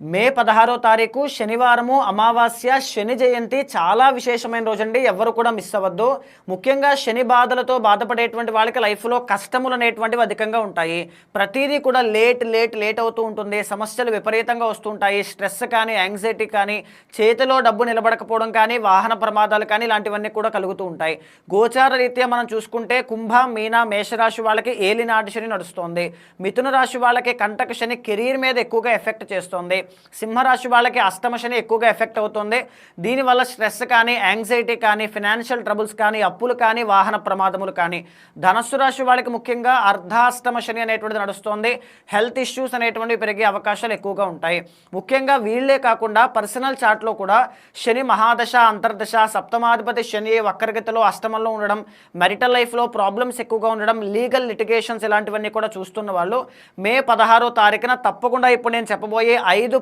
మే 16 తారీఖు శనివారము అమావాస్య శని జయంతి చాలా విశేషమైన రోజండి. ఎవ్వరు కూడా మిస్ అవ్వద్దు. ముఖ్యంగా శని బాధలతో బాధపడేటువంటి వాళ్ళకి లైఫ్‌లో కష్టములు అనేటువంటివి అధికంగా ఉంటాయి. ప్రతీదీ కూడా లేట్ అవుతూ ఉంటుంది. సమస్యలు విపరీతంగా వస్తూ ఉంటాయి. స్ట్రెస్ కానీ, యాంగ్జైటీ కానీ, చేతిలో డబ్బు నిలబడకపోవడం కానీ, వాహన ప్రమాదాలు కానీ ఇలాంటివన్నీ కూడా కలుగుతూ ఉంటాయి. గోచార రీత్యా మనం చూసుకుంటే కుంభ, మీన, మేషరాశి వాళ్ళకి ఏలినాటి శని నడుస్తోంది. మిథున రాశి వాళ్ళకి కంటక శని కెరీర్ మీద ఎక్కువగా ఎఫెక్ట్ చేస్తోంది. సింహరాశి వాళ్ళకి అష్టమ శని ఎక్కువగా ఎఫెక్ట్ అవుతుంది. దీనివల్ల స్ట్రెస్ కానీ, యాంగ్జైటీ కానీ, ఫినాన్షియల్ ట్రబుల్స్ కానీ, అప్పులు కానీ, వాహన ప్రమాదములు కానీ. ధనస్సు రాశి వాళ్ళకి ముఖ్యంగా అర్ధాష్టమ శని అనేటువంటిది నడుస్తోంది. హెల్త్ ఇష్యూస్ అనేటువంటివి పెరిగే అవకాశాలు ఎక్కువగా ఉంటాయి. ముఖ్యంగా వీళ్ళే కాకుండా పర్సనల్ చార్ట్లో కూడా శని మహాదశ, అంతర్దశ, సప్తమాధిపతి శని వక్రగతిలో అష్టమంలో ఉండడం, మెరిటల్ లైఫ్లో ప్రాబ్లమ్స్ ఎక్కువగా ఉండడం, లీగల్ లిటిగేషన్స్ ఇలాంటివన్నీ కూడా చూస్తున్న వాళ్ళు మే 16 తారీఖున తప్పకుండా ఇప్పుడు నేను చెప్పబోయే 5